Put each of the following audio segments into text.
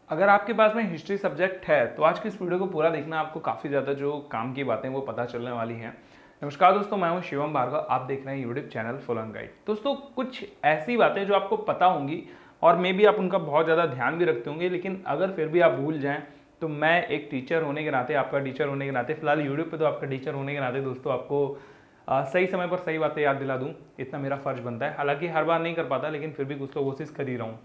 अगर आपके पास में हिस्ट्री सब्जेक्ट है तो आज की इस वीडियो को पूरा देखना, आपको काफ़ी ज़्यादा जो काम की बातें वो पता चलने वाली हैं। नमस्कार दोस्तों, मैं हूं शिवम भार्गव, आप देख रहे हैं YouTube channel full on guide. दोस्तों, कुछ ऐसी बातें जो आपको पता होंगी और मे बी आप उनका बहुत ज़्यादा ध्यान भी रखते होंगे, लेकिन अगर फिर भी आप भूल जाएं तो मैं एक टीचर होने के नाते, आपका टीचर होने के नाते, फिलहाल यूट्यूब पर तो आपका टीचर होने के नाते दोस्तों आपको सही समय पर सही बातें याद दिला दूं, इतना मेरा फर्ज बनता है। हालांकि हर बार नहीं कर पाता, लेकिन फिर भी कुछ तो कोशिश कर ही रहा हूँ।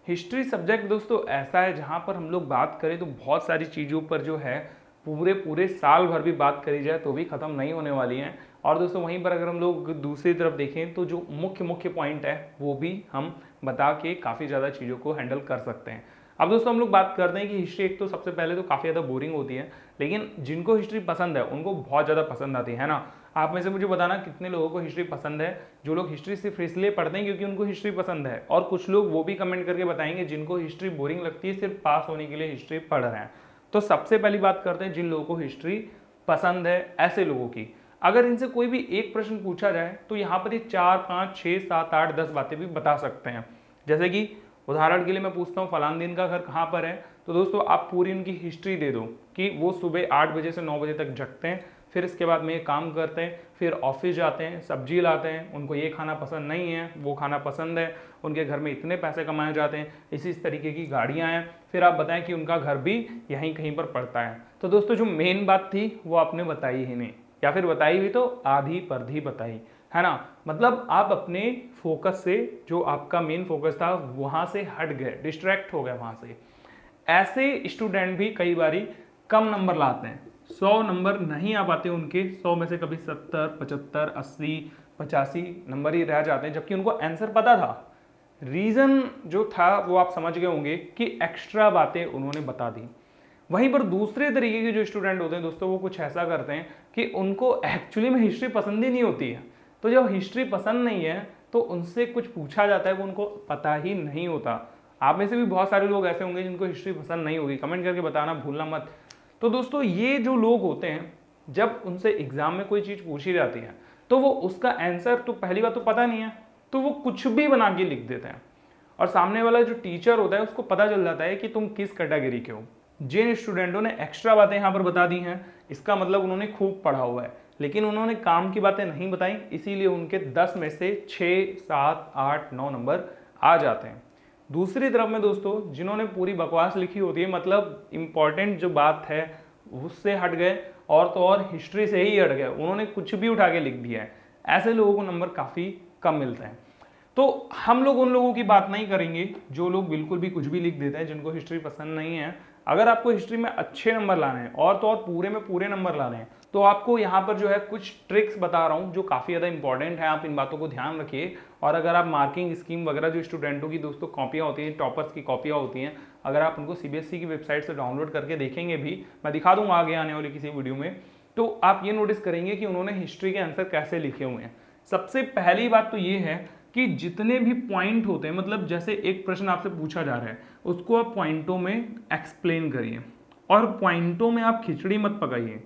हिस्ट्री सब्जेक्ट दोस्तों ऐसा है जहाँ पर हम लोग बात करें तो बहुत सारी चीज़ों पर जो है पूरे पूरे साल भर भी बात करी जाए तो भी ख़त्म नहीं होने वाली हैं। और दोस्तों वहीं पर अगर हम लोग दूसरी तरफ देखें तो जो मुख्य मुख्य पॉइंट है वो भी हम बता के काफ़ी ज़्यादा चीज़ों को हैंडल कर सकते हैं। अब दोस्तों हम लोग बात करते हैं कि हिस्ट्री एक तो सबसे पहले तो काफ़ी ज़्यादा बोरिंग होती है, लेकिन जिनको हिस्ट्री पसंद है उनको बहुत ज़्यादा पसंद आती है ना। आप में से मुझे बताना कितने लोगों को हिस्ट्री पसंद है। जो लोग हिस्ट्री सिर्फ इसलिए पढ़ते हैं क्योंकि उनको हिस्ट्री पसंद है, और कुछ लोग वो भी कमेंट करके बताएंगे जिनको हिस्ट्री बोरिंग लगती है, सिर्फ पास होने के लिए हिस्ट्री पढ़ रहे हैं। तो सबसे पहली बात करते हैं जिन लोगों को हिस्ट्री पसंद है ऐसे लोगों की। अगर इनसे कोई भी एक प्रश्न पूछा जाए तो यहाँ पर ये 4, 5, 6, 7, 8, 10 बातें भी बता सकते हैं। जैसे कि उदाहरण के लिए मैं पूछता हूँ फलान दिन का घर कहाँ पर है, तो दोस्तों आप पूरी उनकी हिस्ट्री दे दो कि वो सुबह 8 बजे से 9 बजे तक जगते हैं, फिर इसके बाद में ये काम करते हैं, फिर ऑफिस जाते हैं, सब्जी लाते हैं, उनको ये खाना पसंद नहीं है, वो खाना पसंद है, उनके घर में इतने पैसे कमाए जाते हैं, इसी तरीके की गाड़ियाँ हैं, फिर आप बताएं कि उनका घर भी यहीं कहीं पर पड़ता है। तो दोस्तों जो मेन बात थी वो आपने बताई ही नहीं, या फिर बताई हुई तो आधी परधी बताई, है ना। मतलब आप अपने फोकस से, जो आपका मेन फोकस था वहाँ से हट गए, डिस्ट्रैक्ट हो गए वहाँ से। ऐसे स्टूडेंट भी कई बारी कम नंबर लाते हैं, 100 नंबर नहीं आ पाते उनके, 100 में से कभी 70, 75, 80, 85 नंबर ही रह जाते हैं, जबकि उनको आंसर पता था। रीज़न जो था वो आप समझ गए होंगे कि एक्स्ट्रा बातें उन्होंने बता दी। वहीं पर दूसरे तरीके के जो स्टूडेंट होते हैं दोस्तों, वो कुछ ऐसा करते हैं कि उनको एक्चुअली में हिस्ट्री पसंद ही नहीं होती है। तो जब हिस्ट्री पसंद नहीं है तो उनसे कुछ पूछा जाता है वो उनको पता ही नहीं होता। आप में से भी बहुत सारे लोग ऐसे होंगे जिनको हिस्ट्री पसंद नहीं होगी, कमेंट करके बताना भूलना मत। तो दोस्तों ये जो लोग होते हैं, जब उनसे एग्जाम में कोई चीज़ पूछी जाती है तो वो उसका आंसर तो पहली बात तो पता नहीं है, तो वो कुछ भी बना के लिख देते हैं, और सामने वाला जो टीचर होता है उसको पता चल जाता है कि तुम किस कैटेगरी के हो। जिन स्टूडेंटों ने एक्स्ट्रा बातें यहाँ पर बता दी हैं, इसका मतलब उन्होंने खूब पढ़ा हुआ है, लेकिन उन्होंने काम की बातें नहीं बताई, इसीलिए उनके 10 में से 6, 7, 8, 9 नंबर आ जाते हैं। दूसरी तरफ में दोस्तों जिन्होंने पूरी बकवास लिखी होती है, मतलब इंपॉर्टेंट जो बात है उससे हट गए, और तो और हिस्ट्री से ही हट गए, उन्होंने कुछ भी उठा के लिख दिया है, ऐसे लोगों को नंबर काफ़ी कम मिलते हैं। तो हम लोग उन लोगों की बात नहीं करेंगे जो लोग बिल्कुल भी कुछ भी लिख देते हैं, जिनको हिस्ट्री पसंद नहीं है। अगर आपको हिस्ट्री में अच्छे नंबर लाने हैं, और तो और पूरे में पूरे नंबर लाने हैं, तो आपको यहाँ पर जो है कुछ ट्रिक्स बता रहा हूँ जो काफ़ी ज़्यादा इंपॉर्टेंट है, आप इन बातों को ध्यान रखिए। और अगर आप मार्किंग स्कीम वगैरह जो स्टूडेंटों की दोस्तों कॉपियाँ होती हैं, टॉपर्स की कॉपियाँ होती हैं, अगर आप उनको सीबीएसई की वेबसाइट से डाउनलोड करके देखेंगे भी, मैं दिखा दूंगा आगे आने वाली किसी वीडियो में, तो आप ये नोटिस करेंगे कि उन्होंने हिस्ट्री के आंसर कैसे लिखे हुए हैं। सबसे पहली बात तो ये है कि जितने भी पॉइंट होते हैं, मतलब जैसे एक प्रश्न आपसे पूछा जा रहा है उसको आप पॉइंटों में एक्सप्लेन करिए, और पॉइंटों में आप खिचड़ी मत पकाइए,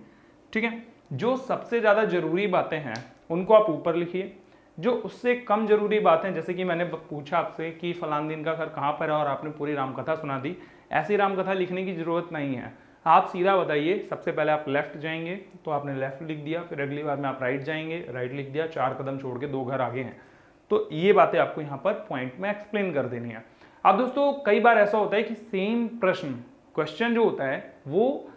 ठीक है। जो सबसे ज़्यादा जरूरी बातें हैं उनको आप ऊपर लिखिए, जो उससे कम जरूरी बातें, जैसे कि मैंने पूछा आपसे कि फलान दिन का घर कहाँ पर है और आपने पूरी रामकथा सुना दी, ऐसी रामकथा लिखने की जरूरत नहीं है। आप सीधा बताइए, सबसे पहले आप लेफ्ट जाएंगे तो आपने लेफ्ट लिख दिया, फिर अगली बार में आप राइट जाएंगे, राइट लिख दिया, 4 कदम छोड़ के 2 घर आगे हैं। तो ये बातें आपको यहाँ पर पॉइंट में एक्सप्लेन कर देनी है। अब दोस्तों कई बार ऐसा होता है कि सेम प्रश्न, क्वेश्चन जो होता है वो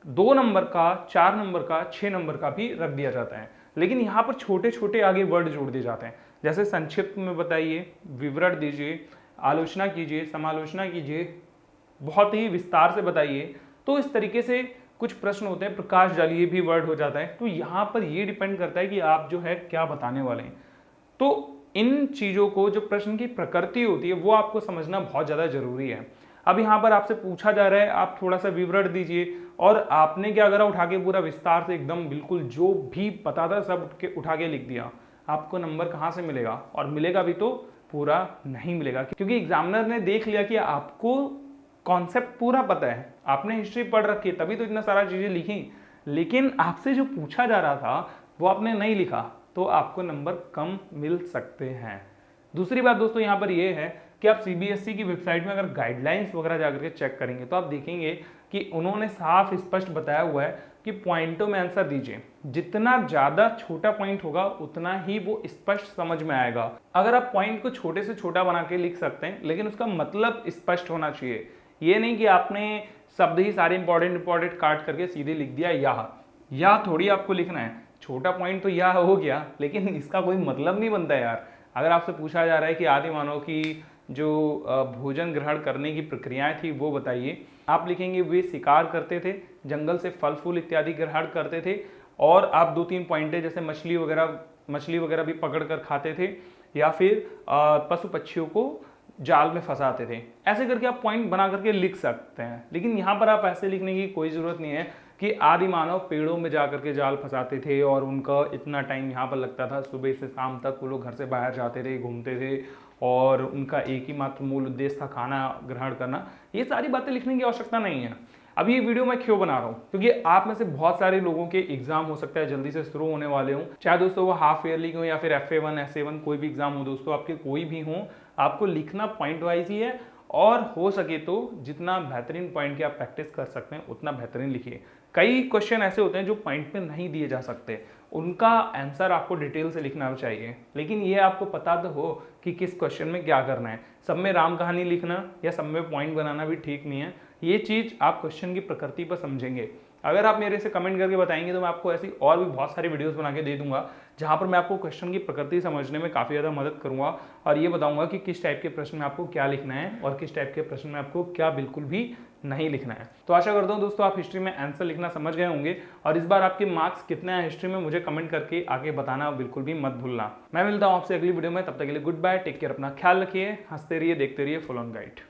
2 नंबर का, 4 नंबर का, 6 नंबर का भी रख दिया जाता है, लेकिन यहाँ पर छोटे छोटे आगे वर्ड जोड़ दिए जाते हैं, जैसे संक्षिप्त में बताइए, विवरण दीजिए, आलोचना कीजिए, समालोचना कीजिए, बहुत ही विस्तार से बताइए। तो इस तरीके से कुछ प्रश्न होते हैं, प्रकाश डालिए भी वर्ड हो जाता है। तो यहाँ पर ये डिपेंड करता है कि आप जो है क्या बताने वाले हैं। तो इन चीज़ों को, जो प्रश्न की प्रकृति होती है वो आपको समझना बहुत ज़्यादा जरूरी है। अब यहाँ पर आपसे पूछा जा रहा है, आप थोड़ा सा विवरण दीजिए, और आपने क्या करा, उठा के पूरा विस्तार से एकदम बिल्कुल जो भी पता था सब उठा के लिख दिया, आपको नंबर कहाँ से मिलेगा, और मिलेगा भी तो पूरा नहीं मिलेगा, क्योंकि एग्जामिनर ने देख लिया कि आपको कॉन्सेप्ट पूरा पता है, आपने हिस्ट्री पढ़ रखी है, तभी तो इतना सारा चीज़ें लिखी, लेकिन आपसे जो पूछा जा रहा था वो आपने नहीं लिखा, तो आपको नंबर कम मिल सकते हैं। दूसरी बात दोस्तों यहाँ पर यह है कि आप सीबीएसई की वेबसाइट में अगर गाइडलाइंस वगैरह जाकर के चेक करेंगे तो आप देखेंगे कि उन्होंने साफ स्पष्ट बताया हुआ है कि पॉइंटों में आंसर दीजिए। जितना ज़्यादा छोटा पॉइंट होगा उतना ही वो स्पष्ट समझ में आएगा। अगर आप पॉइंट को छोटे से छोटा बना के लिख सकते हैं, लेकिन उसका मतलब स्पष्ट होना चाहिए। ये नहीं कि आपने शब्द ही सारे इंपॉर्टेंट काट करके सीधे लिख दिया यह थोड़ी आपको लिखना है। छोटा पॉइंट तो यह हो गया, लेकिन इसका कोई मतलब नहीं बनता यार। अगर आपसे पूछा जा रहा है कि आदि मानव की जो भोजन ग्रहण करने की प्रक्रियाएं थी वो बताइए, आप लिखेंगे वे शिकार करते थे, जंगल से फल फूल इत्यादि ग्रहण करते थे, और आप 2-3 पॉइंटें जैसे मछली वगैरह भी पकड़ कर खाते थे, या फिर पशु पक्षियों को जाल में फंसाते थे। ऐसे करके आप पॉइंट बना करके लिख सकते हैं। लेकिन यहाँ पर आप ऐसे लिखने की कोई ज़रूरत नहीं है कि आदि मानव पेड़ों में जाकर के जाल फंसाते थे और उनका इतना टाइम यहाँ पर लगता था, सुबह से शाम तक वो लोग घर से बाहर जाते थे, घूमते थे, और उनका एक ही मात्र मूल उद्देश्य था खाना ग्रहण करना। ये सारी बातें लिखने की आवश्यकता नहीं है। अब ये वीडियो मैं क्यों बना रहा हूँ, क्योंकि आप में से बहुत सारे लोगों के एग्जाम हो सकता है जल्दी से शुरू होने वाले हों, चाहे दोस्तों वो हाफ ईयरली हो या फिर FA1 SA1 कोई भी एग्जाम हो दोस्तों, आपके कोई भी हो, आपको लिखना पॉइंट वाइज ही है। और हो सके तो जितना बेहतरीन पॉइंट की आप प्रैक्टिस कर सकते हैं उतना बेहतरीन लिखिए। कई क्वेश्चन ऐसे होते हैं जो पॉइंट पे नहीं दिए जा सकते, उनका आंसर आपको डिटेल से लिखना चाहिए, लेकिन ये आपको पता तो हो कि किस क्वेश्चन में क्या करना है। सब में राम कहानी लिखना या सब में पॉइंट बनाना भी ठीक नहीं है। ये चीज़ आप क्वेश्चन की प्रकृति पर समझेंगे। अगर आप मेरे से कमेंट करके बताएंगे तो मैं आपको ऐसी और भी बहुत सारी वीडियोस बना के दे दूंगा, जहां पर मैं आपको क्वेश्चन की प्रकृति समझने में काफ़ी ज़्यादा मदद करूंगा और ये बताऊंगा कि किस टाइप के प्रश्न में आपको क्या लिखना है और किस टाइप के प्रश्न में आपको क्या बिल्कुल भी नहीं लिखना है। तो आशा करता हूं दोस्तों आप हिस्ट्री में आंसर लिखना समझ गए होंगे, और इस बार आपके मार्क्स कितने हैं हिस्ट्री में मुझे कमेंट करके आगे बताना बिल्कुल भी मत भूलना। मैं मिलता हूं आपसे अगली वीडियो में, तब तक के लिए गुड बाय, टेक केयर, अपना ख्याल रखिए, हंसते रहिए, देखते रहिए फुल ऑन गाइड।